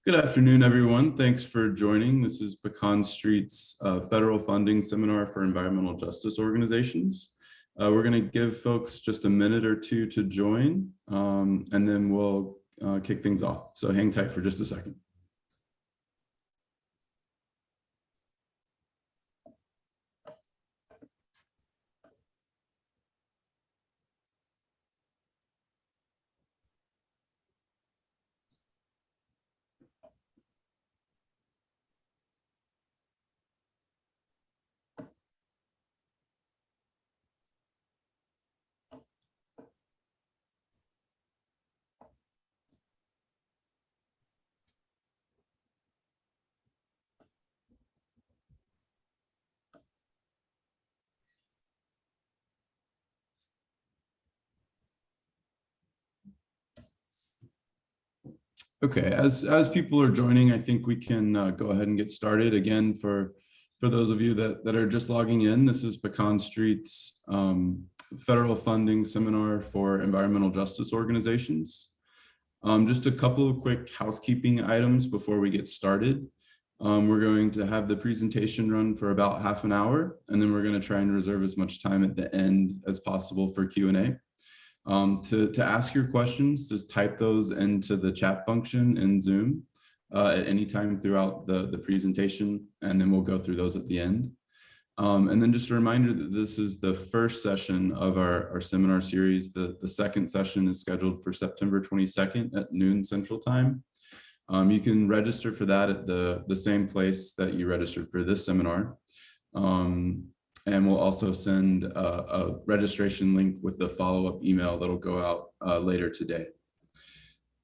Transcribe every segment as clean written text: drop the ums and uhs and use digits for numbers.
Good afternoon, everyone. Thanks for joining. This is Pecan Street's Federal Funding Seminar for Environmental Justice Organizations. We're going to give folks just a minute or two to join, and then we'll kick things off. So hang tight for just a second. Okay, as people are joining, I think we can go ahead and get started. Again, for those of you that are just logging in, this is Pecan Street's Federal Funding Seminar for Environmental Justice Organizations. Just a couple of quick housekeeping items before we get started. We're going to have the presentation run for about half an hour, and then we're going to try and reserve as much time at the end as possible for Q&A. To ask your questions, just type those into the chat function in Zoom at any time throughout the presentation, and then we'll go through those at the end. And then just a reminder that this is the first session of our seminar series. The second session is scheduled for September 22nd at noon Central Time. You can register for that at the same place that you registered for this seminar. And we'll also send a registration link with the follow-up email that'll go out later today.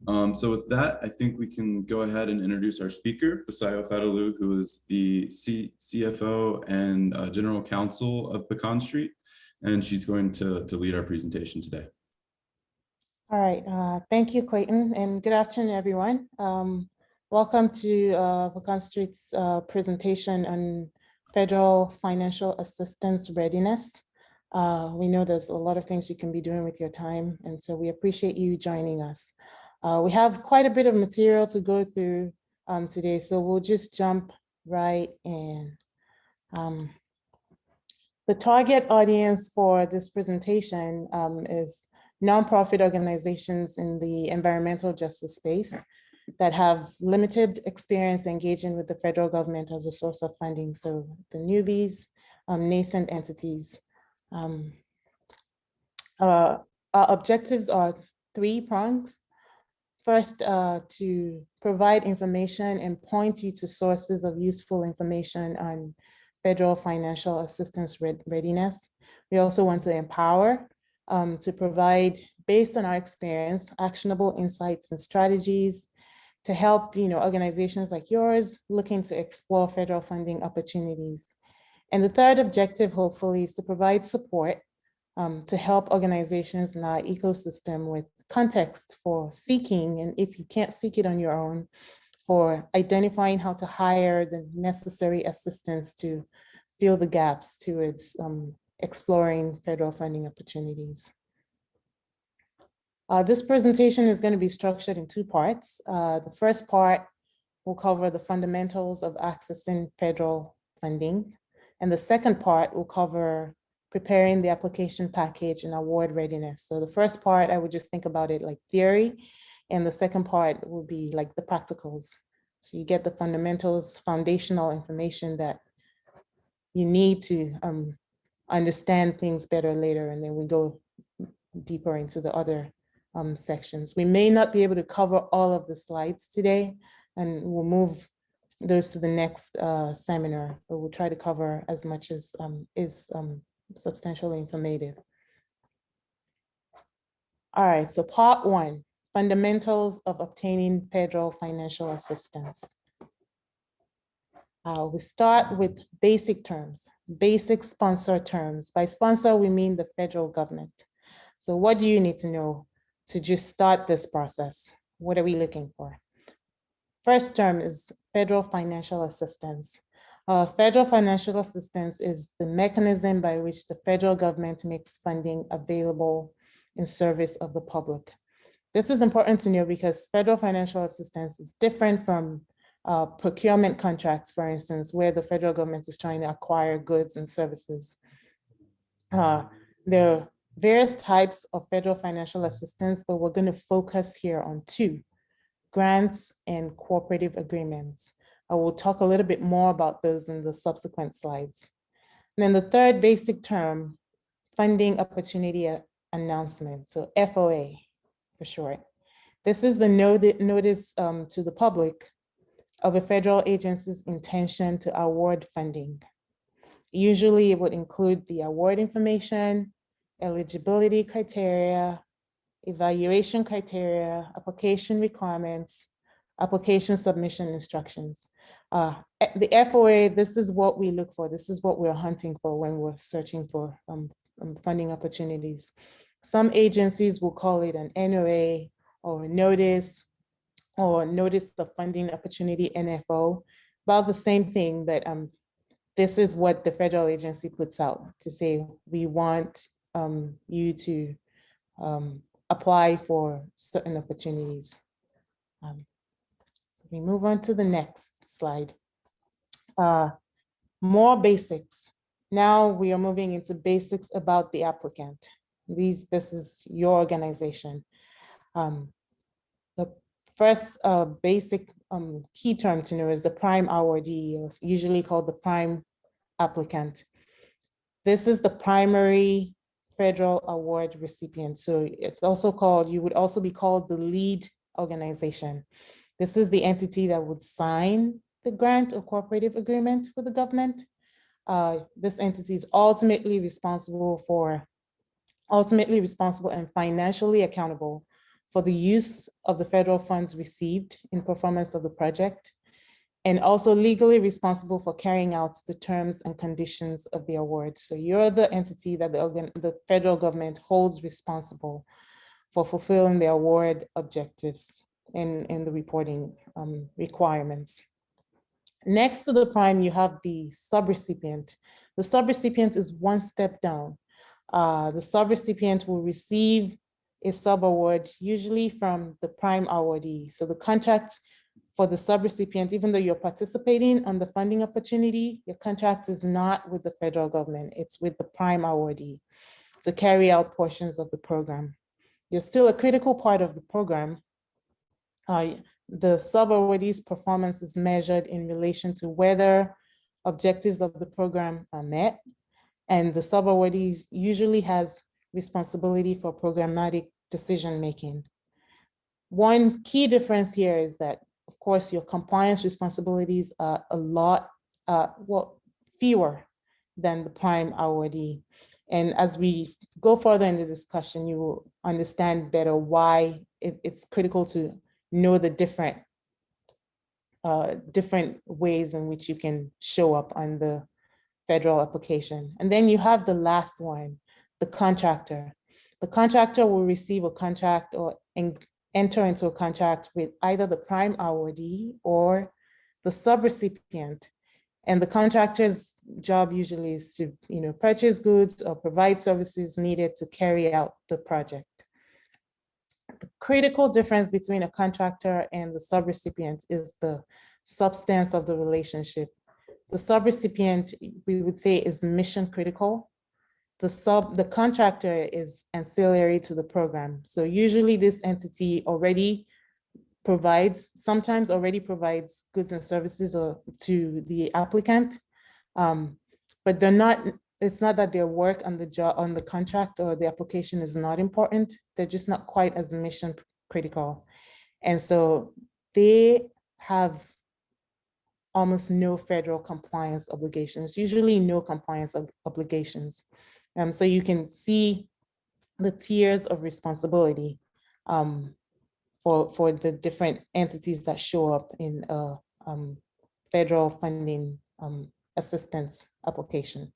So with that, I think we can go ahead and introduce our speaker, Fisayo Fadelu, who is the CFO and General Counsel of Pecan Street, and she's going to lead our presentation today. All right, thank you, Clayton, and good afternoon, everyone. Welcome to Pecan Street's presentation on federal financial assistance readiness. We know there's a lot of things you can be doing with your time, and so we appreciate you joining us. We have quite a bit of material to go through today, so we'll just jump right in. The target audience for this presentation is nonprofit organizations in the environmental justice space that have limited experience engaging with the federal government as a source of funding. So the newbies, nascent entities. Our objectives are three prongs. First, to provide information and point you to sources of useful information on federal financial assistance readiness. We also want to empower, to provide, based on our experience, actionable insights and strategies to help organizations like yours looking to explore federal funding opportunities. And the third objective, hopefully, is to provide support to help organizations in our ecosystem with context for seeking, and if you can't seek it on your own, for identifying how to hire the necessary assistance to fill the gaps towards exploring federal funding opportunities. This presentation is going to be structured in two parts. The first part will cover the fundamentals of accessing federal funding. And the second part will cover preparing the application package and award readiness. So the first part, I would just think about it like theory. And the second part will be like the practicals. So you get the fundamentals, foundational information that you need to understand things better later. And then we go deeper into the other sections. We may not be able to cover all of the slides today, and we'll move those to the next seminar, but we'll try to cover as much as is substantially informative. All right, so part one, fundamentals of obtaining federal financial assistance. We start with basic terms, basic sponsor terms. By sponsor, we mean the federal government. So what do you need to know to just start this process? What are we looking for? First term is federal financial assistance. Federal financial assistance is the mechanism by which the federal government makes funding available in service of the public. This is important to know because federal financial assistance is different from procurement contracts, for instance, where the federal government is trying to acquire goods and services. There are various types of federal financial assistance, but we're going to focus here on two: grants and cooperative agreements. I will talk a little bit more about those in the subsequent slides. And then the third basic term, funding opportunity announcement, so FOA for short. This is the notice to the public of a federal agency's intention to award funding. Usually it would include the award information, eligibility criteria, evaluation criteria, application requirements, application submission instructions. The FOA, this is what we look for. This is what we're hunting for when we're searching for funding opportunities. Some agencies will call it an NOA or notice of funding opportunity, NFO, about the same thing, but this is what the federal agency puts out to say, we want you to apply for certain opportunities. So we move on to the next slide. More basics. Now we are moving into basics about the applicant. This is your organization. The first basic key term to know is the prime awardee, or usually called the prime applicant. This is the primary federal award recipient. So it's also called, you would also be called the lead organization. This is the entity that would sign the grant or cooperative agreement with the government. This entity is ultimately responsible and financially accountable for the use of the federal funds received in performance of the project, and also legally responsible for carrying out the terms and conditions of the award. So you're the entity that the federal government holds responsible for fulfilling the award objectives and the reporting requirements. Next to the prime, you have the subrecipient. The subrecipient is one step down. The subrecipient will receive a subaward, usually from the prime awardee. So the contract for the subrecipient, even though you're participating on the funding opportunity, your contract is not with the federal government, it's with the prime awardee to carry out portions of the program. You're still a critical part of the program. The subawardee's performance is measured in relation to whether objectives of the program are met, and the subawardee usually has responsibility for programmatic decision-making. One key difference here is that, of course, your compliance responsibilities are a lot, fewer than the prime awardee. And as we go further in the discussion, you will understand better why it's critical to know the different ways in which you can show up on the federal application. And then you have the last one, the contractor. The contractor will receive a contract or enter into a contract with either the prime awardee or the subrecipient. And the contractor's job usually is to, purchase goods or provide services needed to carry out the project. The critical difference between a contractor and the subrecipient is the substance of the relationship. The subrecipient, we would say, is mission critical. The contractor is ancillary to the program. So usually this entity sometimes already provides goods and services to the applicant, but it's not that their work on the contract or the application is not important. They're just not quite as mission critical. And so they have almost no federal compliance obligations, usually no compliance obligations. So you can see the tiers of responsibility for the different entities that show up in a federal funding assistance application.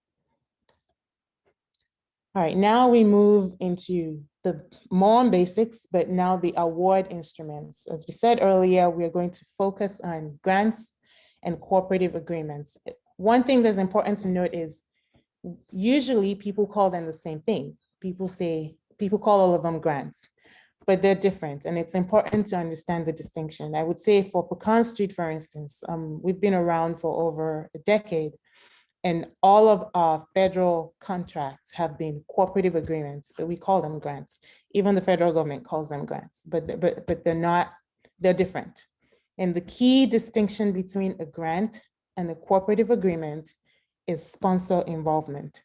All right, now we move into the more basics, but now the award instruments. As we said earlier, we are going to focus on grants and cooperative agreements. One thing that's important to note is usually people call them the same thing. People call all of them grants, but they're different. And it's important to understand the distinction. I would say for Pecan Street, for instance, we've been around for over a decade, and all of our federal contracts have been cooperative agreements, but we call them grants. Even the federal government calls them grants, but they're not, they're different. And the key distinction between a grant and a cooperative agreement is sponsor involvement.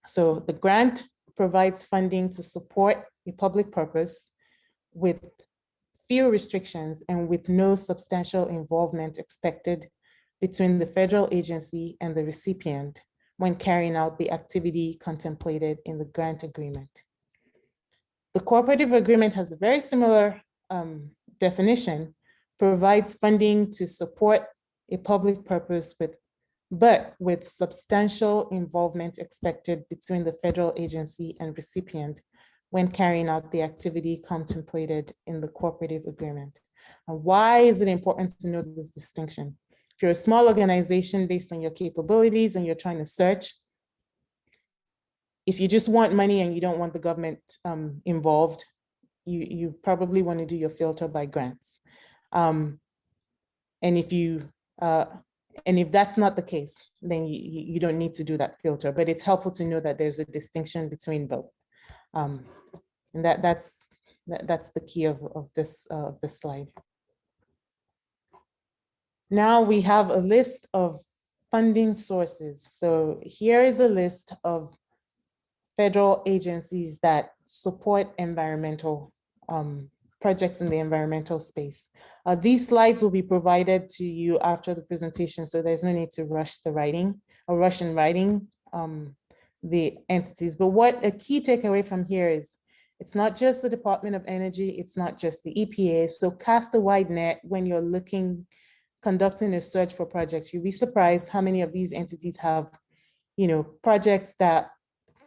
So the grant provides funding to support a public purpose with few restrictions and with no substantial involvement expected between the federal agency and the recipient when carrying out the activity contemplated in the grant agreement. The cooperative agreement has a very similar definition, provides funding to support a public purpose but with substantial involvement expected between the federal agency and recipient when carrying out the activity contemplated in the cooperative agreement. And why is it important to know this distinction? If you're a small organization based on your capabilities and you're trying to search, if you just want money and you don't want the government involved, you probably want to do your filter by grants. And if that's not the case, then you don't need to do that filter, but it's helpful to know that there's a distinction between both. And that's the key of this slide. Now we have a list of funding sources. So here is a list of federal agencies that support environmental projects in the environmental space. These slides will be provided to you after the presentation, so there's no need to rush in writing the entities. But what a key takeaway from here is, it's not just the Department of Energy, it's not just the EPA. So cast a wide net when you're conducting a search for projects. You'll be surprised how many of these entities have, projects that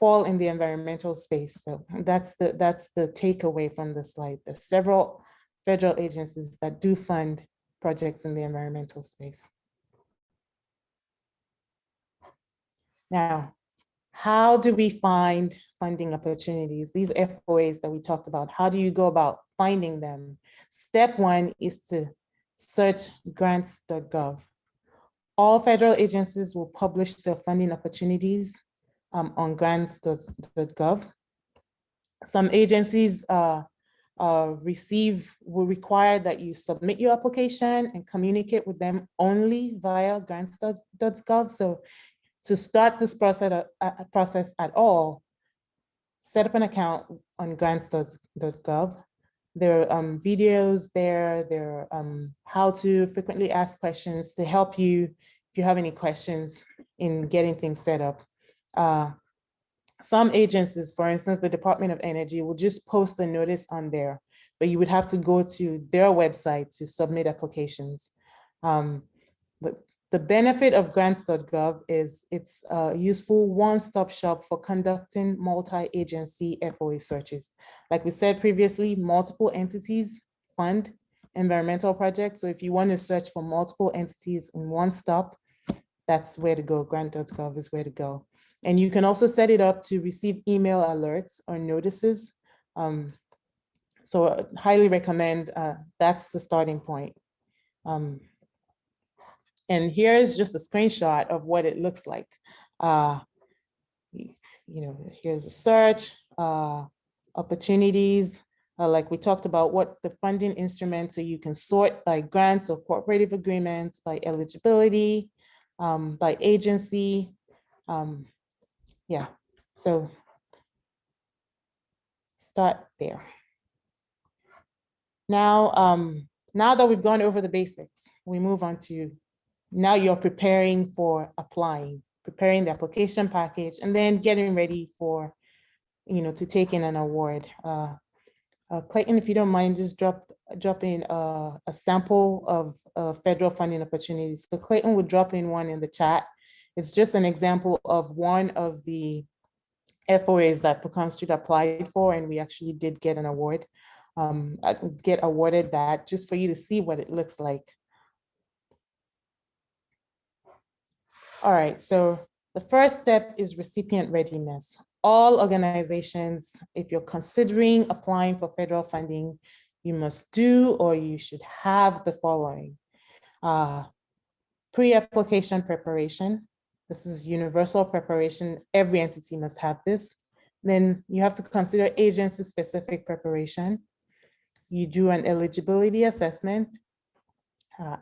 fall in the environmental space. So that's the takeaway from the slide. There's several federal agencies that do fund projects in the environmental space. Now, how do we find funding opportunities? These FOAs that we talked about, how do you go about finding them? Step one is to search grants.gov. All federal agencies will publish their funding opportunities on grants.gov. Some agencies will require that you submit your application and communicate with them only via grants.gov. So to start this process at all, set up an account on grants.gov. There are videos there are how to frequently asked questions to help you if you have any questions in getting things set up. Some agencies, for instance, the Department of Energy, will just post a notice on there, but you would have to go to their website to submit applications. But the benefit of grants.gov is it's a useful one-stop shop for conducting multi-agency FOA searches. Like we said previously, multiple entities fund environmental projects. So if you want to search for multiple entities in one stop, that's where to go. Grant.gov is where to go. And you can also set it up to receive email alerts or notices. So I highly recommend that's the starting point. And here is just a screenshot of what it looks like. Here's a search, opportunities, like we talked about what the funding instruments, so you can sort by grants or cooperative agreements, by eligibility, by agency. Yeah, so start there. Now, now that we've gone over the basics, we move on to, now you're preparing for applying, preparing the application package, and then getting ready for, to take in an award. Clayton, if you don't mind, just drop in a sample of federal funding opportunities. So Clayton would drop in one in the chat. It's just an example of one of the FOAs that Pecan Street applied for, and we actually did get an award, get awarded that, just for you to see what it looks like. All right, so the first step is recipient readiness. all organizations, if you're considering applying for federal funding, you must do or you should have the following. Pre-application preparation. This is universal preparation. Every entity must have this. Then you have to consider agency-specific preparation. You do an eligibility assessment,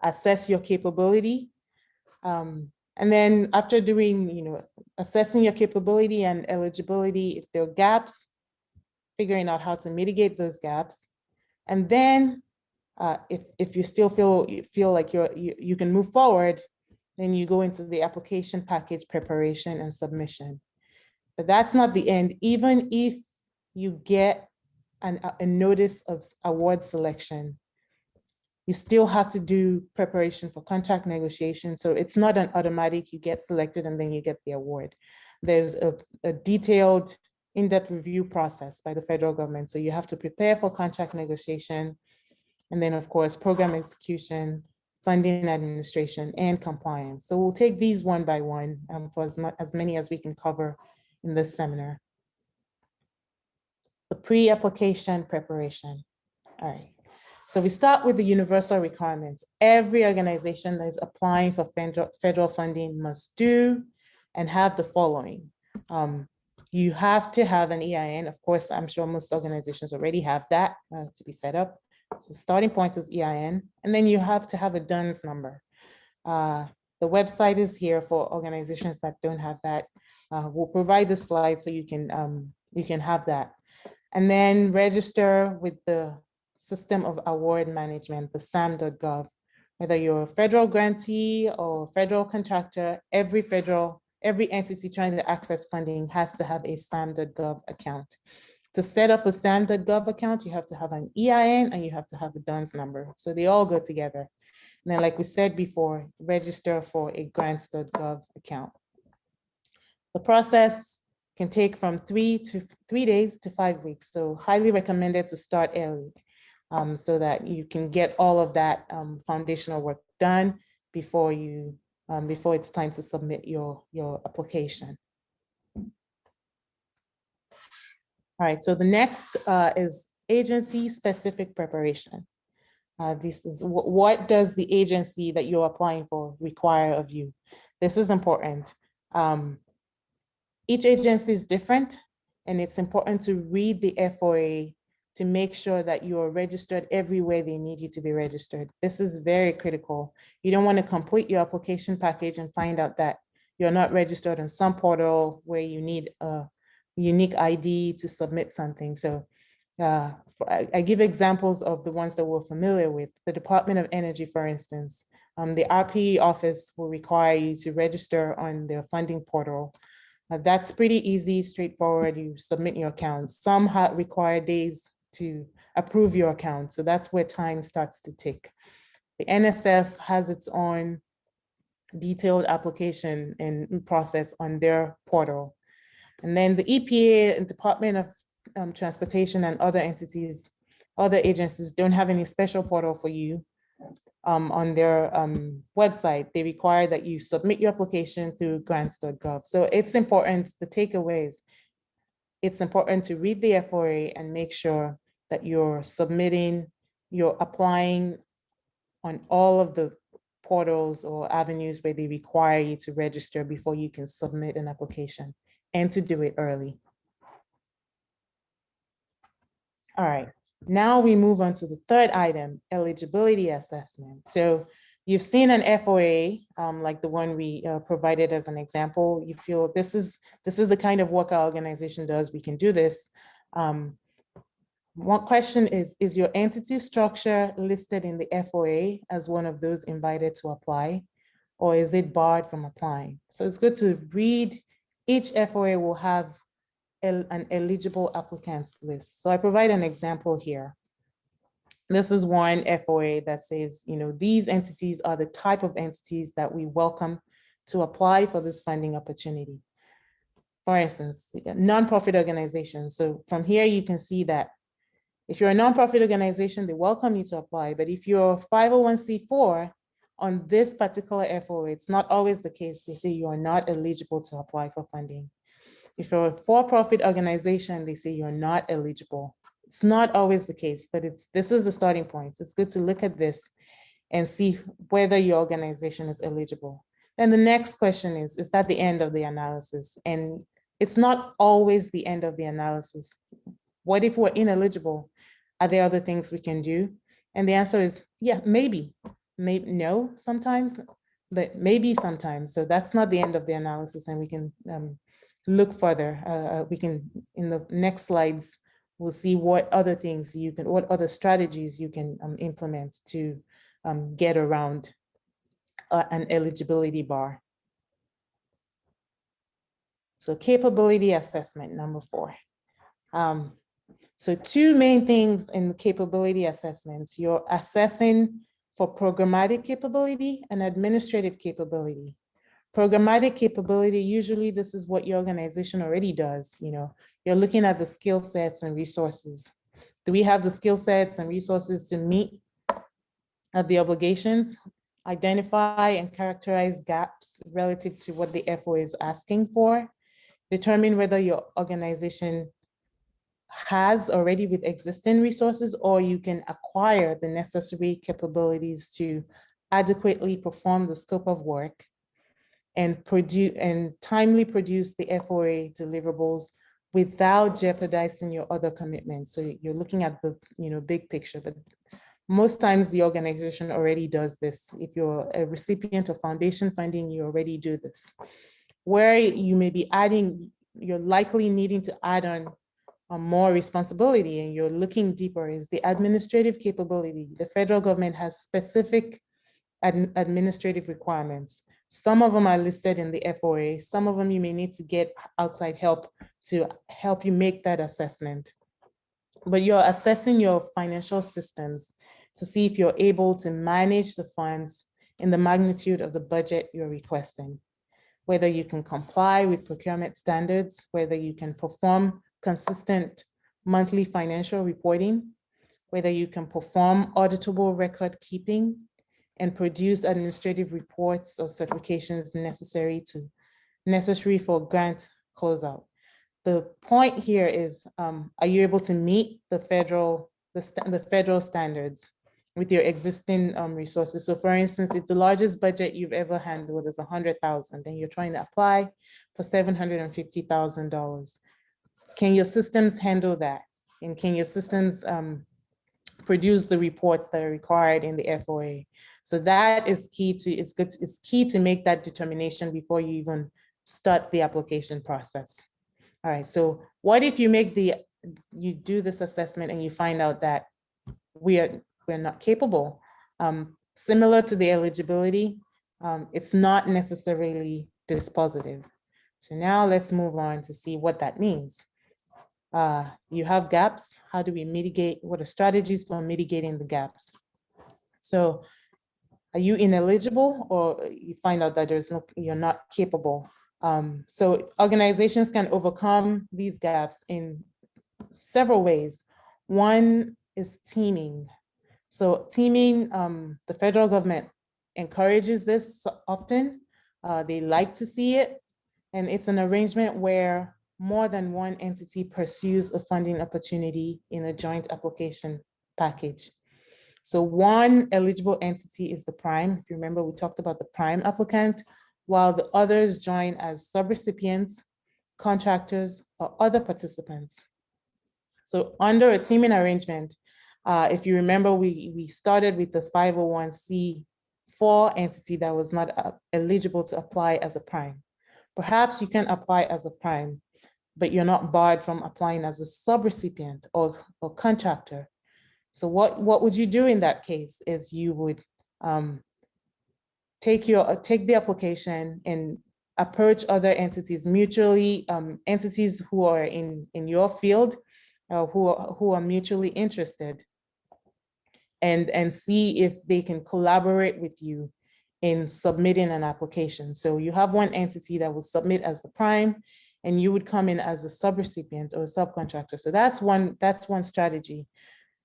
assess your capability. And then after doing, assessing your capability and eligibility, if there are gaps, figuring out how to mitigate those gaps. And then if you still feel like you can move forward, then you go into the application package preparation and submission. But that's not the end. Even if you get a notice of award selection, you still have to do preparation for contract negotiation. So it's not an automatic, you get selected and then you get the award. There's a detailed in-depth review process by the federal government. So you have to prepare for contract negotiation, and then of course, program execution, funding administration, and compliance. So we'll take these one by one for as many as we can cover in this seminar. The pre-application preparation. All right. So we start with the universal requirements. Every organization that is applying for federal funding must do and have the following. You have to have an EIN. Of course, I'm sure most organizations already have that to be set up. So starting point is EIN, and then you have to have a DUNS number. The website is here for organizations that don't have that. We'll provide the slide so you can have that. And then register with the System of Award Management, the SAM.gov. Whether you're a federal grantee or federal contractor, every entity trying to access funding has to have a SAM.gov account. To set up a SAM.gov account, you have to have an EIN and you have to have a DUNS number. So they all go together. And then, like we said before, register for a grants.gov account. The process can take from 3 days to 5 weeks. So highly recommended to start early so that you can get all of that foundational work done before it's time to submit your application. All right, so the next is agency-specific preparation. This is what does the agency that you're applying for require of you? This is important. Each agency is different, and it's important to read the FOA to make sure that you're registered everywhere they need you to be registered. This is very critical. You don't want to complete your application package and find out that you're not registered on some portal where you need a unique ID to submit something. So I give examples of the ones that we're familiar with. The Department of Energy, for instance, the RPE office will require you to register on their funding portal. That's pretty easy, straightforward. You submit your account. Some require days to approve your account. So that's where time starts to tick. The NSF has its own detailed application and process on their portal. And then the EPA and Department of Transportation and other entities, other agencies don't have any special portal for you on their website. They require that you submit your application through grants.gov. So it's important, the takeaways, it's important to read the FOA and make sure that you're applying on all of the portals or avenues where they require you to register before you can submit an application, and to do it early. All right, now we move on to the third item, eligibility assessment. So you've seen an FOA, like the one we provided as an example. You feel this is the kind of work our organization does, we can do this. One question is your entity structure listed in the FOA as one of those invited to apply, or is it barred from applying? So it's good to read. Each FOA will have an eligible applicants list. So I provide an example here. This is one FOA that says, these entities are the type of entities that we welcome to apply for this funding opportunity. For instance, nonprofit organizations. So from here, you can see that if you're a nonprofit organization, they welcome you to apply. But if you're 501c4 on this particular FOA, it's not always the case. They say you are not eligible to apply for funding. If you're a for-profit organization, they say you're not eligible. It's not always the case, but this is the starting point. It's good to look at this and see whether your organization is eligible. Then the next question is that the end of the analysis? And it's not always the end of the analysis. What if we're ineligible? Are there other things we can do? And the answer is, yeah, maybe no, sometimes, but maybe sometimes. So that's not the end of the analysis, and we can look further. We can, in the next slides, we'll see what other things what other strategies you can implement to get around an eligibility bar. So capability assessment, number 4. So 2 main things in the capability assessments. You're assessing for programmatic capability and administrative capability. Programmatic capability, usually this is what your organization already does. You're looking at the skill sets and resources. Do we have the skill sets and resources to meet the obligations, identify and characterize gaps relative to what the FOA is asking for, determine whether your organization has already with existing resources, or you can acquire the necessary capabilities to adequately perform the scope of work and timely produce the FOA deliverables without jeopardizing your other commitments. So you're looking at the big picture, but most times the organization already does this. If you're a recipient of foundation funding, you already do this. Where you may be you're likely needing to add on more responsibility, and you're looking deeper, is the administrative capability. The federal government has specific administrative requirements. Some of them are listed in the FOA. Some of them you may need to get outside help to help you make that assessment. But you're assessing your financial systems to see if you're able to manage the funds in the magnitude of the budget you're requesting, whether you can comply with procurement standards, whether you can perform consistent monthly financial reporting, whether you can perform auditable record keeping and produce administrative reports or certifications necessary for grant closeout. The point here is, are you able to meet the federal standards with your existing resources? So for instance, if the largest budget you've ever handled is $100,000, and you're trying to apply for $750,000, can your systems handle that? And can your systems produce the reports that are required in the FOA? So that is key it's key to make that determination before you even start the application process. All right, so what if you do this assessment and you find out that we're not capable? Similar to the eligibility, it's not necessarily dispositive. So now let's move on to see what that means. You have gaps. How do we mitigate? What are strategies for mitigating the gaps? So are you ineligible, or you find out that you're not capable? So organizations can overcome these gaps in several ways. One is teaming. So teaming, the federal government encourages this often. They like to see it, and it's an arrangement where more than one entity pursues a funding opportunity in a joint application package. So one eligible entity is the prime. If you remember, we talked about the prime applicant, while the others join as subrecipients, contractors, or other participants. So under a teaming arrangement, if you remember, we started with the 501c4 entity that was not eligible to apply as a prime. Perhaps you can apply as a prime, but you're not barred from applying as a subrecipient or contractor. So what would you do in that case is you would take the application and approach other entities mutually, entities who are in your field, who are mutually interested, and see if they can collaborate with you in submitting an application. So you have one entity that will submit as the prime, and you would come in as a subrecipient or a subcontractor. So that's one strategy.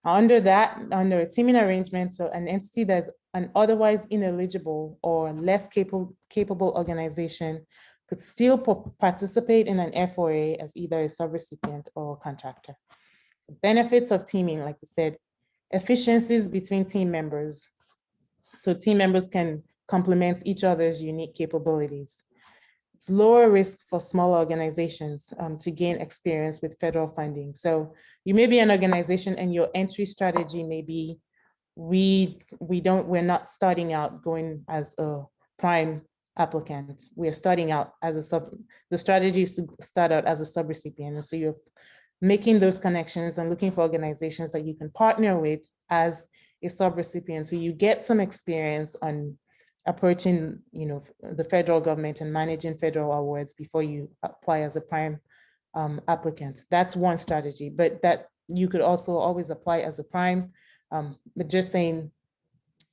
Under a teaming arrangement, so an entity that's an otherwise ineligible or less capable organization could still participate in an FOA as either a subrecipient or a contractor. So benefits of teaming, like we said, efficiencies between team members. So team members can complement each other's unique capabilities. It's lower risk for smaller organizations to gain experience with federal funding. So you may be an organization and your entry strategy may be, we're not starting out going as a prime applicant. We're starting out as the strategy is to start out as a subrecipient. And so you're making those connections and looking for organizations that you can partner with as a subrecipient. So you get some experience on approaching, the federal government and managing federal awards before you apply as a prime applicant. That's one strategy, but that you could also always apply as a prime. But just saying,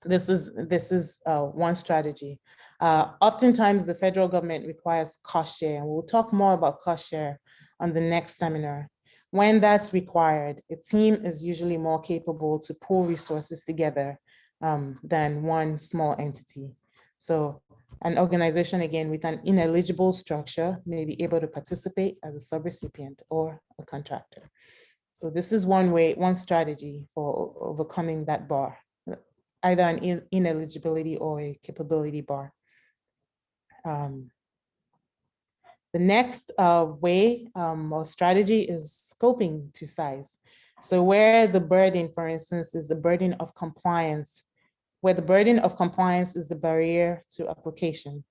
this is one strategy. Oftentimes, the federal government requires cost share, and we'll talk more about cost share on the next seminar. When that's required, a team is usually more capable to pull resources together than one small entity. So an organization, again, with an ineligible structure may be able to participate as a subrecipient or a contractor. So this is one strategy for overcoming that bar, either an ineligibility or a capability bar. The next way or strategy is scoping to size. So where the burden, for instance, is the burden of compliance, where the burden of compliance is the barrier to application.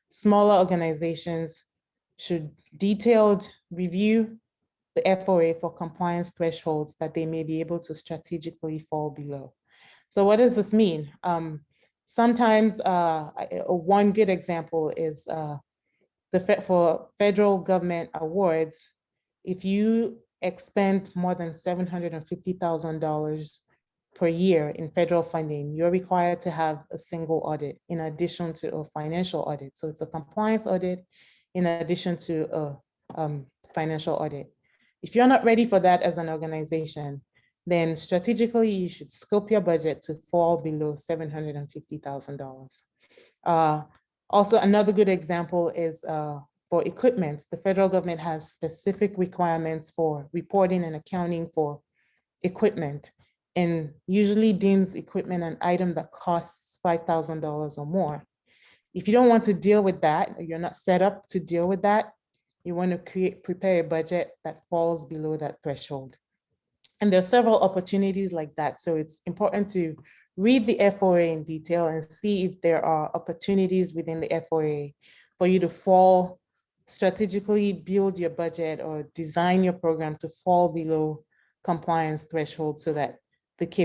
Smaller organizations should detailed review the FOA for compliance thresholds that they may be able to strategically fall below. So what does this mean? Sometimes one good example is for federal government awards, if you expend more than $750,000 per year in federal funding, you're required to have a single audit in addition to a financial audit. So it's a compliance audit in addition to a financial audit. If you're not ready for that as an organization, then strategically you should scope your budget to fall below $750,000. Also, another good example is for equipment. The federal government has specific requirements for reporting and accounting for equipment, and usually deems equipment an item that costs $5,000 or more. If you don't want to deal with that, or you're not set up to deal with that, you want to prepare a budget that falls below that threshold. And there are several opportunities like that. So it's important to read the FOA in detail and see if there are opportunities within the FOA for you to strategically build your budget or design your program to fall below compliance threshold, so that if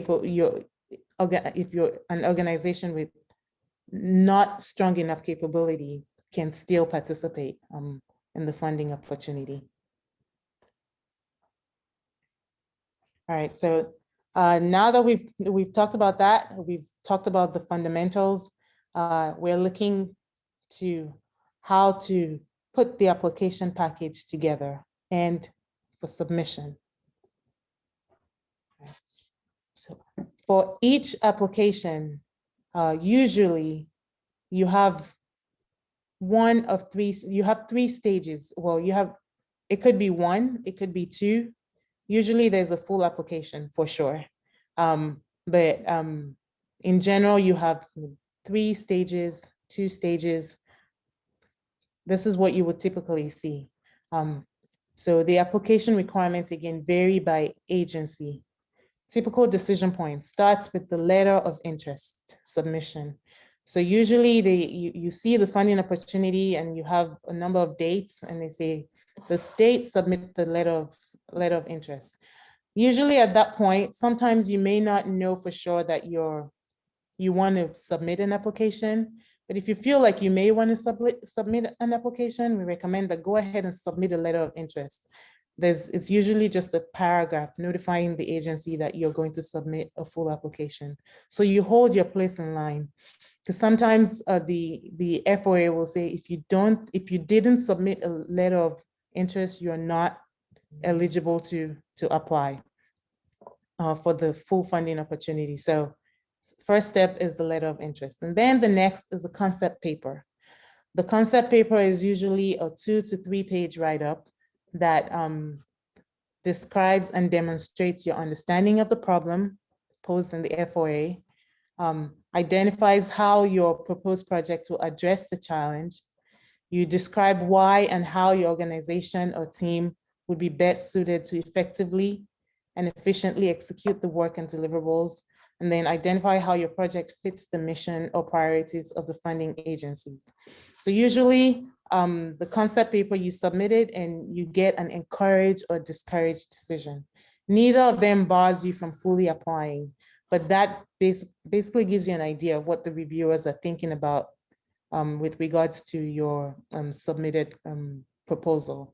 you're an organization with not strong enough capability can still participate in the funding opportunity. All right, so now that we've talked about that, we've talked about the fundamentals, we're looking to how to put the application package together and for submission. So for each application, usually you have three stages. Well, it could be one, it could be two. Usually there's a full application for sure. But in general, you have 3 stages, 2 stages. This is what you would typically see. So the application requirements, again, vary by agency. Typical decision point starts with the letter of interest submission. So usually you see the funding opportunity and you have a number of dates, and they say the state submit the letter of interest. Usually at that point, sometimes you may not know for sure that you want to submit an application, but if you feel like you may want to submit an application, we recommend that go ahead and submit a letter of interest. It's usually just a paragraph notifying the agency that you're going to submit a full application. So you hold your place in line. Because sometimes the FOA will say, if you didn't submit a letter of interest, you're not eligible to apply for the full funding opportunity. So first step is the letter of interest. And then the next is a concept paper. The concept paper is usually a 2 to 3 page write-up that describes and demonstrates your understanding of the problem posed in the FOA, identifies how your proposed project will address the challenge. You describe why and how your organization or team would be best suited to effectively and efficiently execute the work and deliverables, and then identify how your project fits the mission or priorities of the funding agencies. So usually the concept paper you submitted and you get an encourage or discourage decision. Neither of them bars you from fully applying, but that basically gives you an idea of what the reviewers are thinking about with regards to your submitted proposal.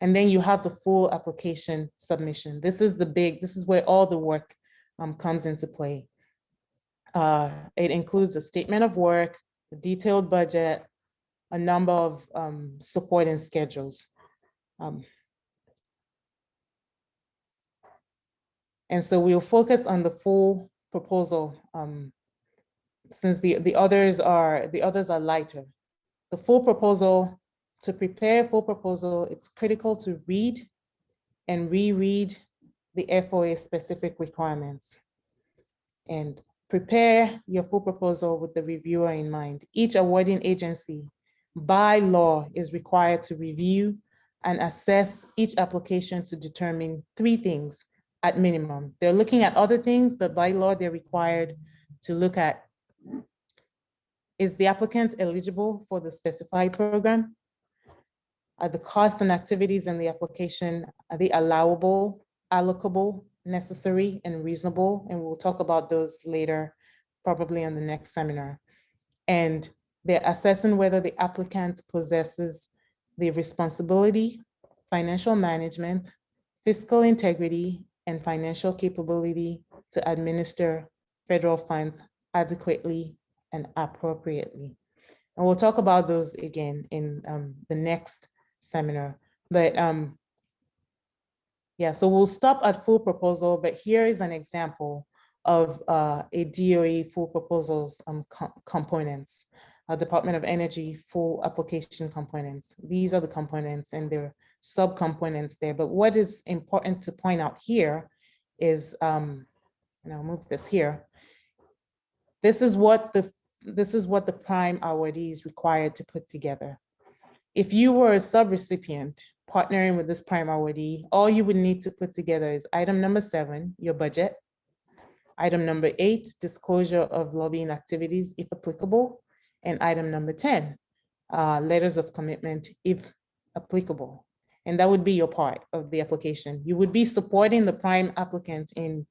And then you have the full application submission. This is where all the work comes into play. It includes a statement of work, a detailed budget, a number of supporting schedules. And so we'll focus on the full proposal since the others are lighter. The full proposal, to prepare a full proposal, it's critical to read and reread the FOA specific requirements and prepare your full proposal with the reviewer in mind. Each awarding agency by law is required to review and assess each application to determine 3 things at minimum. They're looking at other things, but by law, they're required to look at: is the applicant eligible for the specified program? Are the costs and activities in the application, are they allowable, allocable, necessary, and reasonable? And we'll talk about those later, probably in the next seminar. And they're assessing whether the applicant possesses the responsibility, financial management, fiscal integrity, and financial capability to administer federal funds adequately and appropriately. And we'll talk about those again in the next seminar. But yeah, so we'll stop at full proposal, but here is an example of a DOE full proposals components, Department of Energy full application components. These are the components and their subcomponents there. But what is important to point out here is, and I'll move this here. This is what the prime awardee is required to put together. If you were a subrecipient partnering with this prime awardee, all you would need to put together is item number 7, your budget. Item number 8, disclosure of lobbying activities, if applicable. And item number 10, letters of commitment, if applicable. And that would be your part of the application. You would be supporting the prime applicant in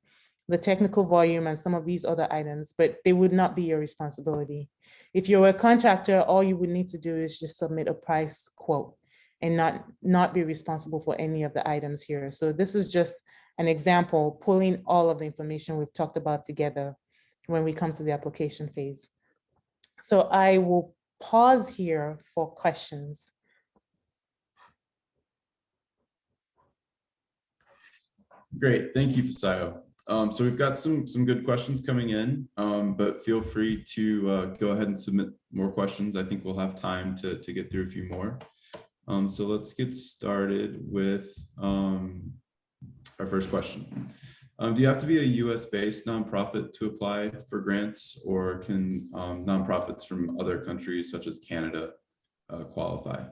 the technical volume and some of these other items, but they would not be your responsibility. If you're a contractor, all you would need to do is just submit a price quote and not be responsible for any of the items here. So this is just an example, pulling all of the information we've talked about together when we come to the application phase. So I will pause here for questions. Great, thank you, Fisayo. So we've got some good questions coming in, but feel free to go ahead and submit more questions. I think we'll have time to get through a few more. So let's get started with our first question. Do you have to be a US-based nonprofit to apply for grants, or can nonprofits from other countries such as Canada qualify?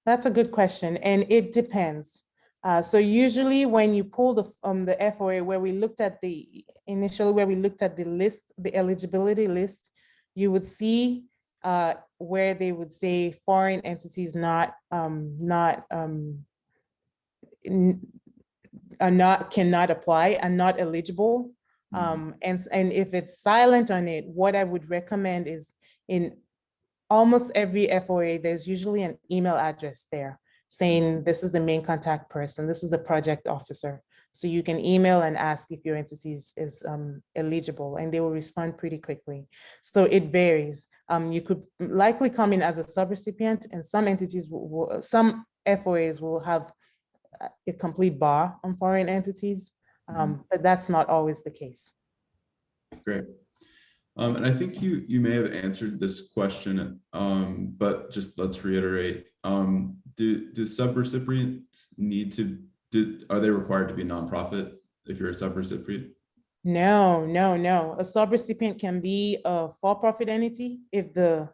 That's a good question, and it depends. So usually when you pull the FOA, where we looked at the list, the eligibility list, you would see where they would say foreign entities cannot apply and not eligible. And if it's silent on it, what I would recommend is, in almost every FOA, there's usually an email address there saying this is the main contact person, this is the project officer. So you can email and ask if your entity is eligible, and they will respond pretty quickly. So it varies. You could likely come in as a subrecipient, and some entities some FOAs will have a complete bar on foreign entities, but that's not always the case. Great. And I think you may have answered this question, but just let's reiterate. Do subrecipients need to are they required to be nonprofit if you're a subrecipient? No, no, no. A subrecipient can be a for-profit entity if the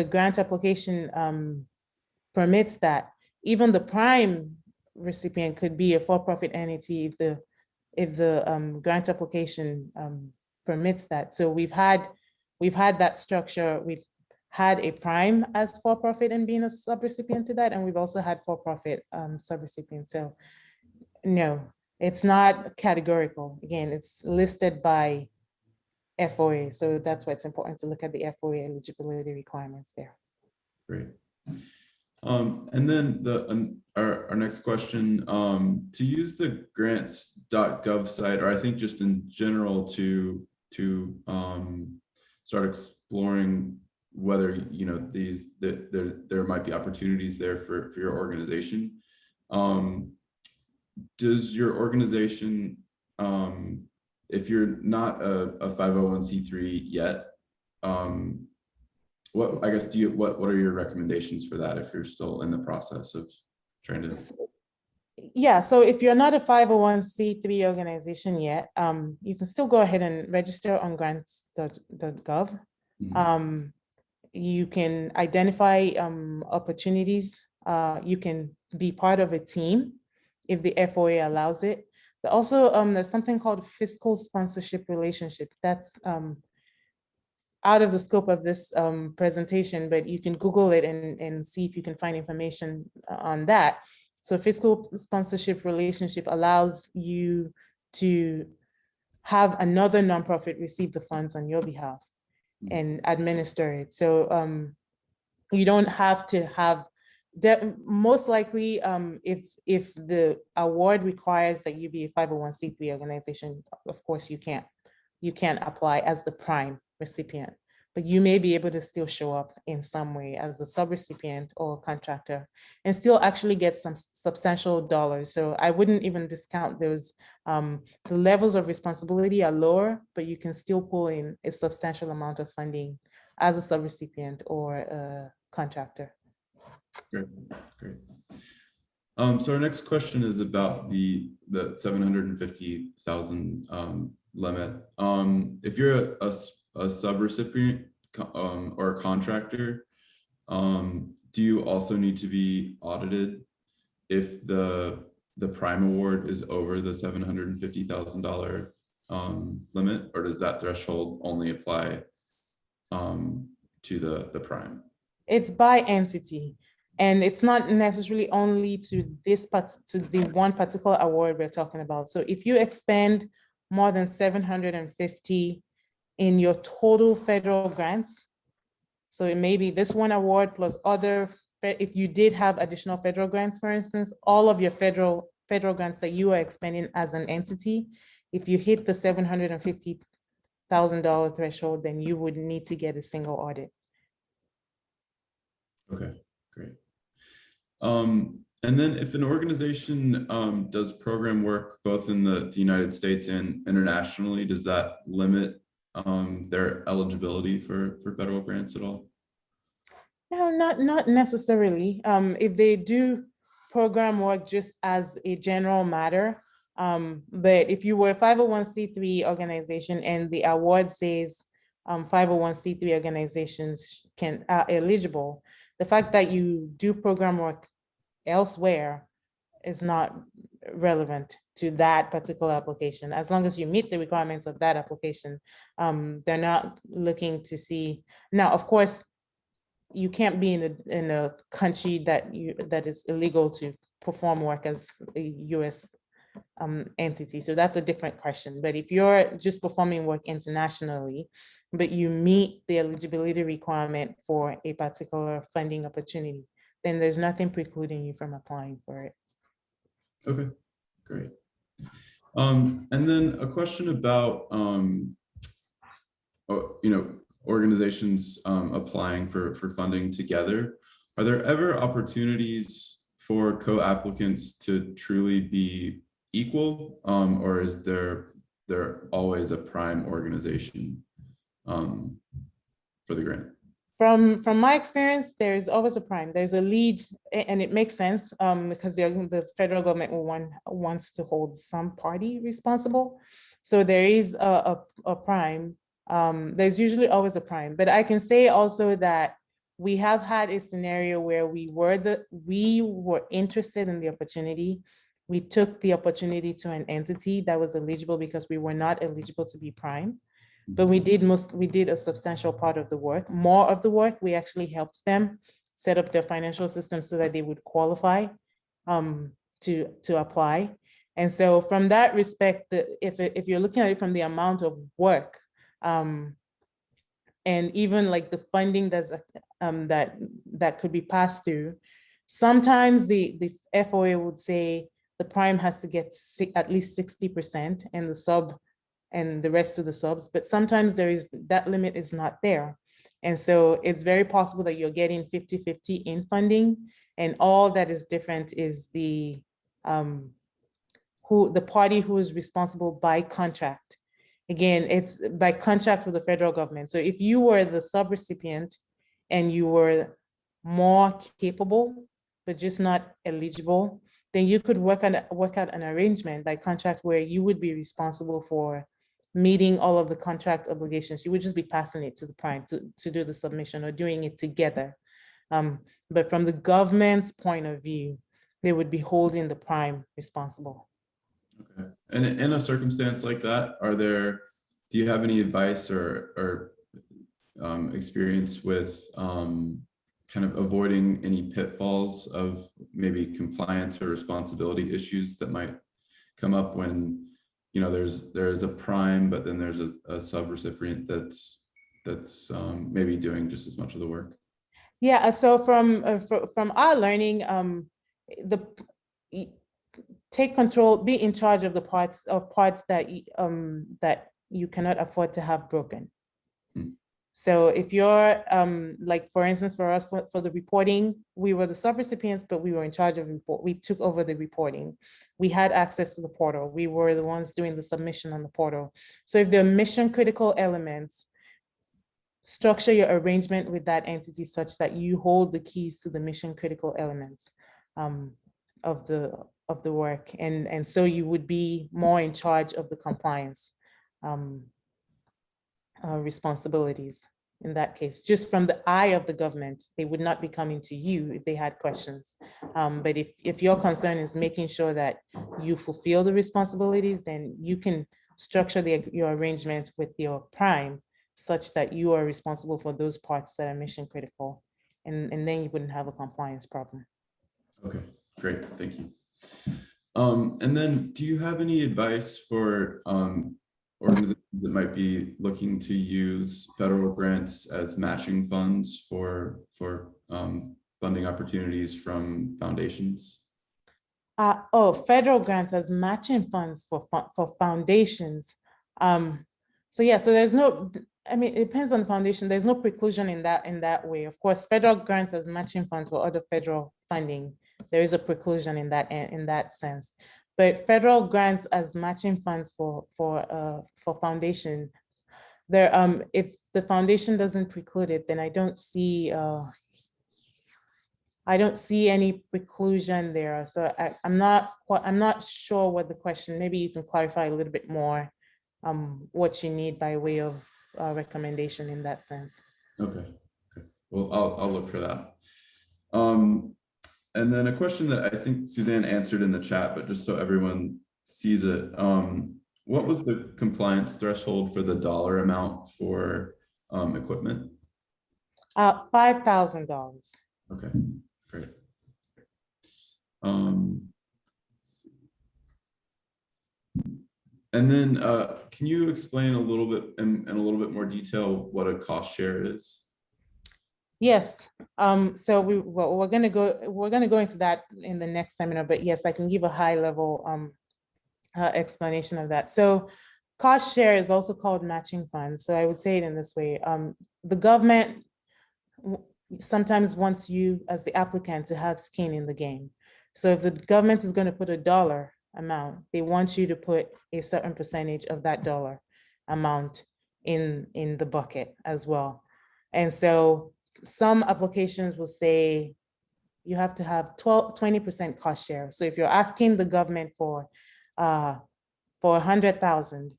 grant application permits that. Even the prime recipient could be a for-profit entity if the grant application permits that. So we've had that structure. We've had a prime as for-profit and being a subrecipient to that, and we've also had for-profit subrecipients. So no, it's not categorical. Again, it's listed by FOA. So that's why it's important to look at the FOA eligibility requirements there. Great. And then our next question, to use the grants.gov site, or I think just in general to start exploring whether there might be opportunities there for your organization. Does your organization, if you're not a 501c3 yet, what are your recommendations for that if you're still in the process of trying to? Yeah, so if you're not a 501c3 organization yet, you can still go ahead and register on grants.gov. Mhm. You can identify opportunities. You can be part of a team if the FOA allows it. But also, there's something called fiscal sponsorship relationship. That's out of the scope of this presentation, but you can Google it and see if you can find information on that. So fiscal sponsorship relationship allows you to have another nonprofit receive the funds on your behalf and administer it. So you don't have to have that. Most likely, if the award requires that you be a 501c3 organization, of course you can't apply as the prime recipient, but you may be able to still show up in some way as a subrecipient or contractor and still actually get some substantial dollars. So I wouldn't even discount those. The levels of responsibility are lower, but you can still pull in a substantial amount of funding as a subrecipient or a contractor. Great. So our next question is about the 750,000 limit. If you're a subrecipient or a contractor, do you also need to be audited if the prime award is over the $750,000 limit, or does that threshold only apply to the prime? It's by entity. And it's not necessarily only to the one particular award we're talking about. So if you expend more than 750 in your total federal grants, so it may be this one award plus other, if you did have additional federal grants, for instance, all of your federal grants that you are expending as an entity, if you hit the $750,000 threshold, then you would need to get a single audit. Okay, great. And then if an organization does program work both in the United States and internationally, does that limit their eligibility for federal grants at all? No, not necessarily. If they do program work just as a general matter, but if you were a 501c3 organization and the award says 501c3 organizations are eligible, the fact that you do program work elsewhere is not relevant to that particular application. As long as you meet the requirements of that application, they're not looking to see. Now, of course, you can't be in a country that is illegal to perform work as a U.S. Entity. So that's a different question. But if you're just performing work internationally, but you meet the eligibility requirement for a particular funding opportunity, then there's nothing precluding you from applying for it. Okay, great. And then a question about, organizations applying for funding together. Are there ever opportunities for co-applicants to truly be equal, or is there always a prime organization um, for the grant? From my experience, there's always a prime. There's a lead, and it makes sense because the federal government wants to hold some party responsible. So there is a prime. There's usually always a prime, but I can say also that we have had a scenario where we were interested in the opportunity. We took the opportunity to an entity that was eligible because we were not eligible to be prime. But we did a substantial part of the work. More of the work, we actually helped them set up their financial system so that they would qualify to apply. And so from that respect, if you're looking at it from the amount of work, and even like the funding that could be passed through, sometimes the FOA would say the prime has to get at least 60% and the sub and the rest of the subs, but sometimes that limit is not there. And so it's very possible that you're getting 50-50 in funding, and all that is different is the party who is responsible by contract. Again, it's by contract with the federal government. So if you were the subrecipient and you were more capable, but just not eligible, then you could work out an arrangement by contract where you would be responsible for meeting all of the contract obligations. You would just be passing it to the prime to do the submission or doing it together. But from the government's point of view, they would be holding the prime responsible. Okay. And in a circumstance like that, do you have any advice or experience with kind of avoiding any pitfalls of maybe compliance or responsibility issues that might come up when, you know, there's a prime, but then there's a sub-recipient that's maybe doing just as much of the work? Yeah, so from our learning, take control, be in charge of the parts that you cannot afford to have broken. So if you're like, for instance, for us, for the reporting, we were the subrecipients, but we were in charge of report. We took over the reporting. We had access to the portal. We were the ones doing the submission on the portal. So if there are mission critical elements, structure your arrangement with that entity such that you hold the keys to the mission critical elements of the work. And so you would be more in charge of the compliance responsibilities in that case. Just from the eye of the government, they would not be coming to you if they had questions. But if your concern is making sure that you fulfill the responsibilities, then you can structure your arrangements with your prime such that you are responsible for those parts that are mission critical. And then you wouldn't have a compliance problem. Okay, great, thank you. And then do you have any advice for organizations that might be looking to use federal grants as matching funds for funding opportunities from foundations? Federal grants as matching funds for foundations. So yeah, so there's no, I mean, it depends on the foundation. There's no preclusion in that way. Of course, federal grants as matching funds for other federal funding, there is a preclusion in that sense. But federal grants as matching funds for foundations, if the foundation doesn't preclude it, then I don't see any preclusion there. So I'm not sure what the question. Maybe you can clarify a little bit more what you need by way of recommendation in that sense. Okay. Well, I'll look for that. And then a question that I think Suzanne answered in the chat, but just so everyone sees it, what was the compliance threshold for the dollar amount for equipment? $5,000. Okay, great. And then can you explain a little bit in a little bit more detail what a cost share is? Yes. So we're gonna go into that in the next seminar, but yes, I can give a high level explanation of that. So cost share is also called matching funds. So I would say it in this way. The government sometimes wants you as the applicant to have skin in the game. So if the government is going to put a dollar amount, they want you to put a certain percentage of that dollar amount in the bucket as well. And so some applications will say you have to have 20% cost share. So if you're asking the government for 100,000,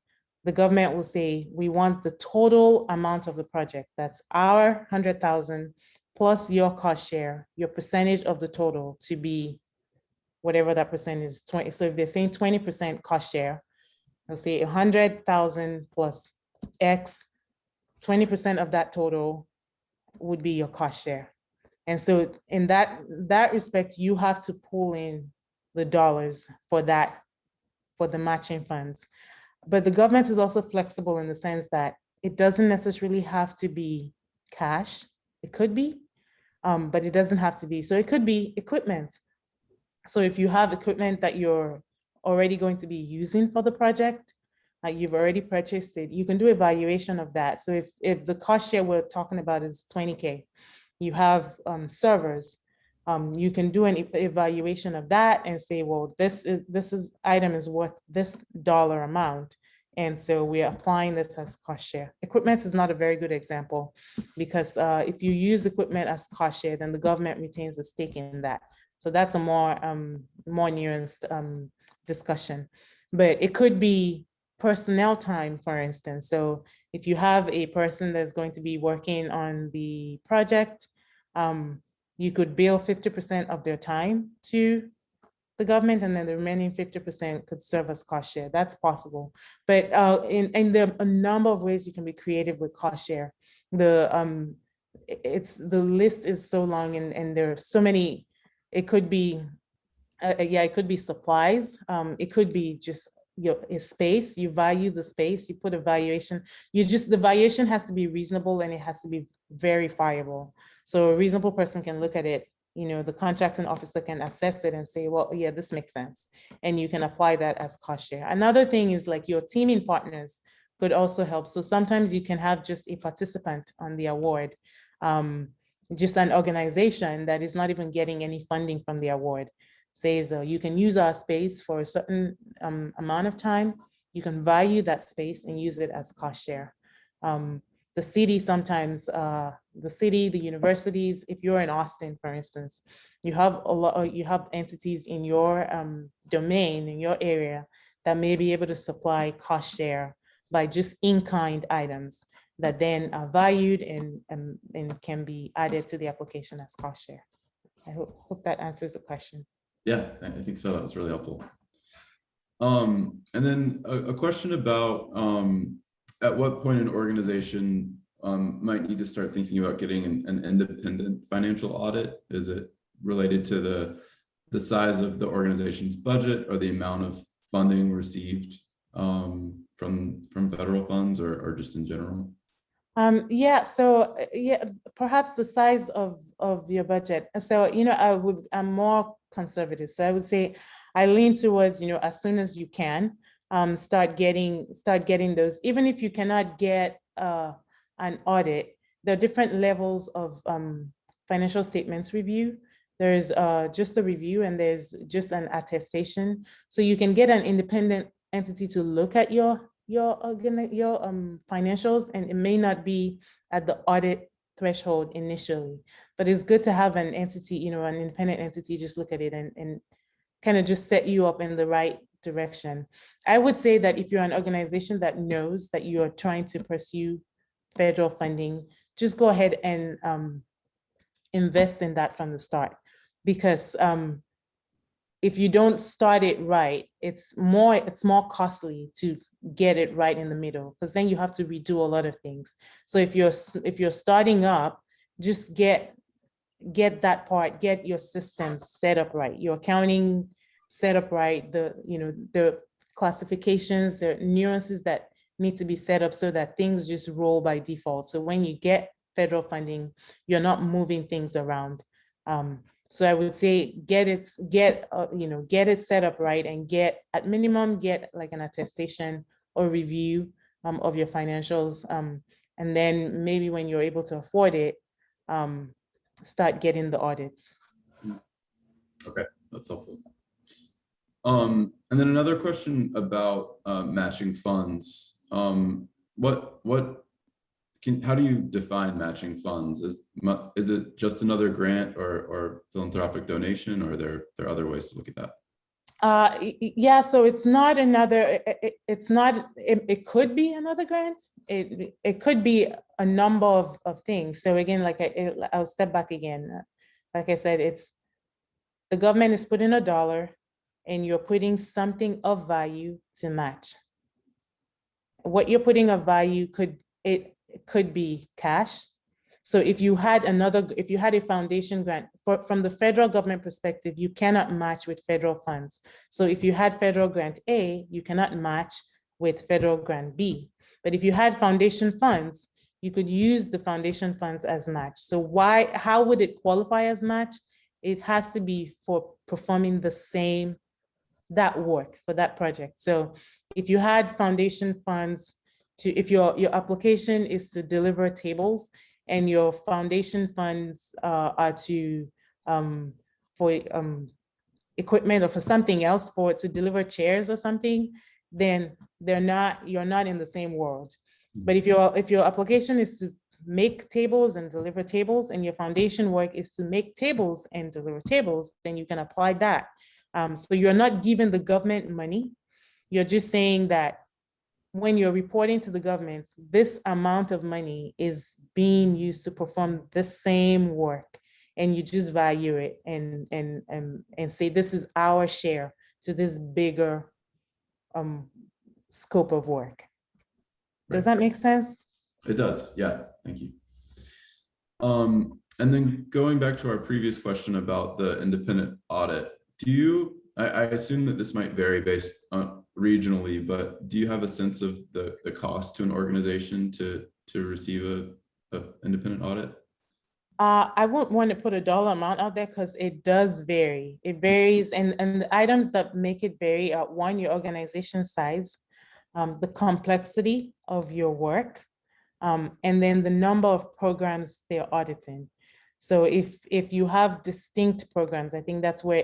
the government will say, we want the total amount of the project. That's our 100,000 plus your cost share, your percentage of the total to be whatever that percent is, 20. So if they're saying 20% cost share, they'll say 100,000 plus X, 20% of that total would be your cost share. And so in that respect, you have to pull in the dollars for that, for the matching funds. But the government is also flexible in the sense that it doesn't necessarily have to be cash. It could be, but it doesn't have to be. So it could be equipment. So if you have equipment that you're already going to be using for the project, like you've already purchased it, you can do evaluation of that. So if the cost share we're talking about is 20K, you have servers, you can do an evaluation of that and say, well, this item is worth this dollar amount. And so we're applying this as cost share. Equipment is not a very good example because if you use equipment as cost share, then the government retains a stake in that. So that's a more nuanced discussion. But it could be personnel time, for instance. So if you have a person that's going to be working on the project, you could bill 50% of their time to the government, and then the remaining 50% could serve as cost share. That's possible. But and there are a number of ways you can be creative with cost share. The list is so long, and there are so many. It could be, it could be supplies. It could be just your space. You value the space. You put a valuation. The valuation has to be reasonable and it has to be verifiable. So a reasonable person can look at it. The contracting officer can assess it and say, well, yeah, this makes sense. And you can apply that as cost share. Another thing is like your teaming partners could also help. So sometimes you can have just a participant on the award, just an organization that is not even getting any funding from the award. Says you can use our space for a certain amount of time. You can value that space and use it as cost share. The city sometimes, the universities, if you're in Austin, for instance, you have entities in your domain, in your area, that may be able to supply cost share by just in-kind items that then are valued and can be added to the application as cost share. I hope that answers the question. Yeah, I think so. That was really helpful. And then a question about at what point an organization might need to start thinking about getting an independent financial audit? Is it related to the size of the organization's budget or the amount of funding received from federal funds or just in general? Perhaps the size of your budget. So, I'm more conservative. So I would say I lean towards, as soon as you can, start getting those, even if you cannot get an audit, there are different levels of financial statements review. There's just the review and there's just an attestation. So you can get an independent entity to look at your financials, and it may not be at the audit threshold initially, but it's good to have an entity, an independent entity, just look at it and kind of just set you up in the right direction. I would say that if you're an organization that knows that you're trying to pursue federal funding, just go ahead and invest in that from the start, because if you don't start it right, it's more costly to get it right in the middle, because then you have to redo a lot of things. So if you're starting up, just get that part, get your systems set up right, your accounting set up right, the classifications, the nuances that need to be set up so that things just roll by default. So when you get federal funding, you're not moving things around. So I would say get it set up right, and at minimum get like an attestation or review of your financials, and then maybe when you're able to afford it, start getting the audits. Okay, that's helpful. And then another question about matching funds. how do you define matching funds? Is it just another grant or philanthropic donation, or there are other ways to look at that? Yeah, so it's not another, it's not, it could be another grant. It could be a number of things. So again, like I'll step back again. Like I said, it's the government is putting $1 and you're putting something of value to match. What you're putting of value it could be cash. So if you had a foundation grant from the federal government perspective, you cannot match with federal funds. So if you had federal grant A, you cannot match with federal grant B. But if you had foundation funds, you could use the foundation funds as match. So how would it qualify as match? It has to be for performing that work for that project. So if you had foundation funds if your application is to deliver tables and your foundation funds are for equipment or for something else to deliver chairs or something, then you're not in the same world. But if your application is to make tables and deliver tables and your foundation work is to make tables and deliver tables, then you can apply that. So you're not giving the government money. You're just saying that when you're reporting to the government, this amount of money is being used to perform the same work, and you just value it and say this is our share to this bigger scope of work. Does that make sense? It does. Yeah. Thank you. And then going back to our previous question about the independent audit, I assume that this might vary based on regionally, but do you have a sense of the cost to an organization to receive a independent audit? I wouldn't want to put a dollar amount out there because it does vary. It varies, and the items that make it vary are one, your organization size, the complexity of your work, and then the number of programs they're auditing. So if you have distinct programs, I think that's where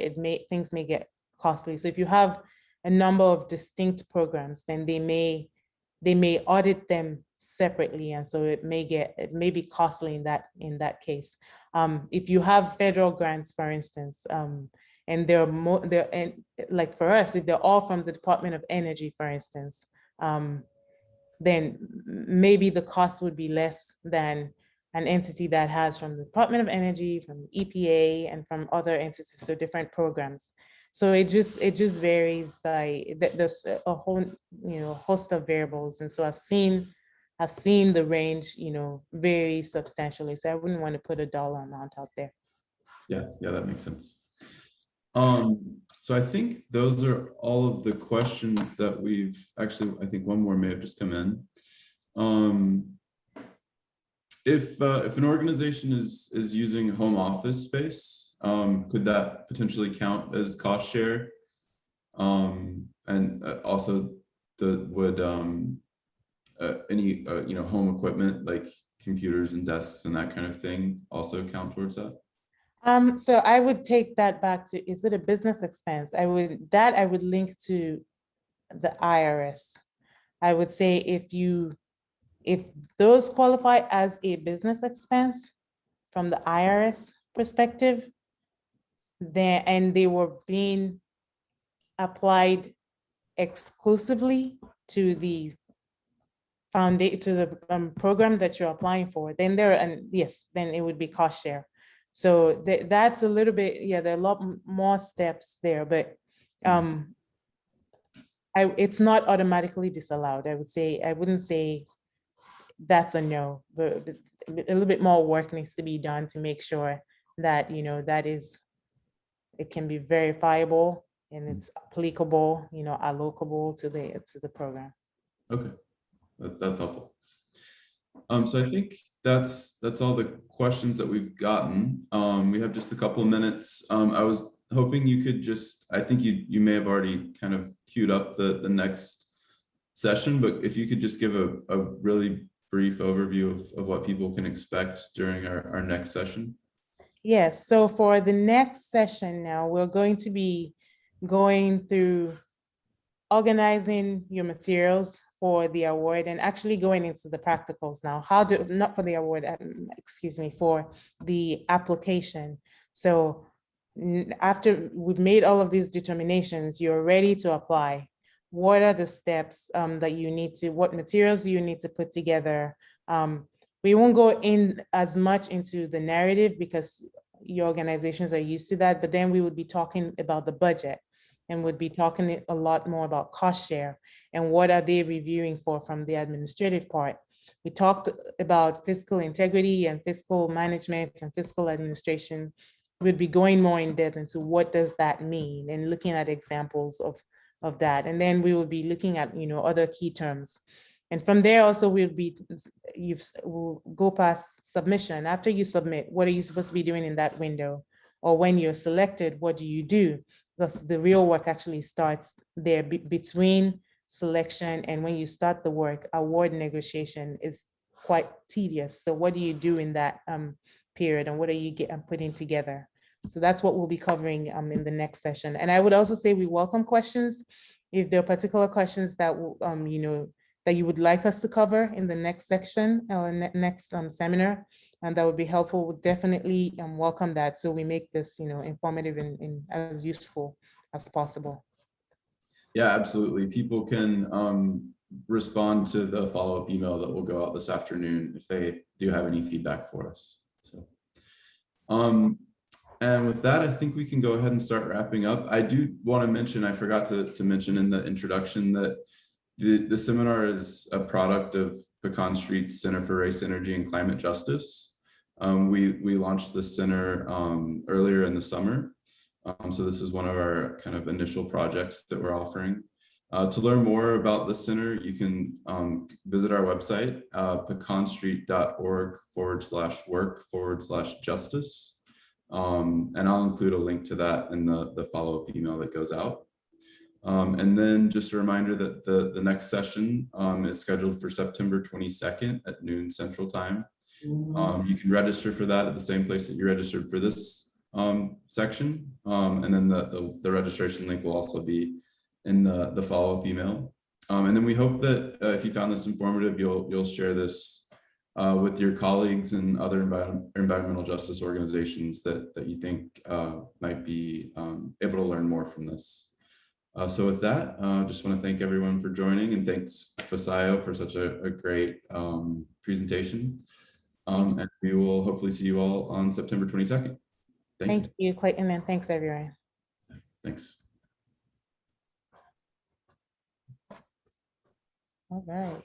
things may get costly. So if you have a number of distinct programs, then they may audit them separately, and so it may be costly in that case. If you have federal grants, for instance, and like for us, if they're all from the Department of Energy, for instance, then maybe the cost would be less than an entity that has from the Department of Energy, from EPA, and from other entities, so different programs. So it just varies by there's a whole host of variables, and so I've seen the range vary substantially. So I wouldn't want to put a dollar amount out there. Yeah, that makes sense. So I think those are all of the questions that we've actually. I think one more may have just come in. If an organization is using home office space, could that potentially count as cost share? And also, would any home equipment like computers and desks and that kind of thing also count towards that? So I would take that back to, is it a business expense? I would link to the IRS. I would say if those qualify as a business expense from the IRS perspective, and they were being applied exclusively to the program that you're applying for, then then it would be cost share. So that's a little bit, there are a lot more steps there, but it's not automatically disallowed. I wouldn't say that's a no, but a little bit more work needs to be done to make sure that it can be verifiable and it's applicable, allocable to the program. Okay, that's helpful. So I think that's all the questions that we've gotten. We have just a couple of minutes. I was hoping you could I think you may have already kind of queued up the next session, but if you could just give a really brief overview of what people can expect during our next session. Yes, so for the next session now, we're going to be going through organizing your materials for the award and actually going into the practicals now. How do, not for the award, excuse me, for the application. So after we've made all of these determinations, you're ready to apply. What are the steps that you need to, what materials do you need to put together? We won't go in as much into the narrative because your organizations are used to that, but then we would be talking about the budget and would be talking a lot more about cost share and what are they reviewing for from the administrative part. We talked about fiscal integrity and fiscal management and fiscal administration. We'd be going more in depth into what does that mean and looking at examples of that. And then we will be looking at, you know, other key terms. And from there also we'll go past submission. After you submit, what are you supposed to be doing in that window? Or when you're selected, what do you do? Because the real work actually starts there between selection and when you start the work. Award negotiation is quite tedious. So what do you do in that period and what are you putting together? So that's what we'll be covering in the next session. And I would also say we welcome questions. If there are particular questions that you know, that you would like us to cover in the next section or next seminar, and that would be helpful, we'll definitely welcome that. So we make this, you know, informative and as useful as possible. Yeah, absolutely. People can respond to the follow-up email that will go out this afternoon if they do have any feedback for us. So, and with that, I think we can go ahead and start wrapping up. I do want to mention, I forgot to mention in the introduction that the seminar is a product of Pecan Street's Center for Race, Energy, and Climate Justice. We launched the center earlier in the summer. So this is one of our kind of initial projects that we're offering. To learn more about the center, you can visit our website, pecanstreet.org/work/justice. And I'll include a link to that in the follow-up email that goes out. And then just a reminder that the next session is scheduled for September 22nd at noon Central Time. You can register for that at the same place that you registered for this section. And then the registration link will also be in the follow-up email. And then we hope that if you found this informative, you'll share this with your colleagues and other environmental justice organizations that you think might be able to learn more from this. So with that, just want to thank everyone for joining, and thanks Fisayo for such a great presentation. And we will hopefully see you all on September 22nd. Thank you, Clayton, and thanks everyone. Thanks. All right.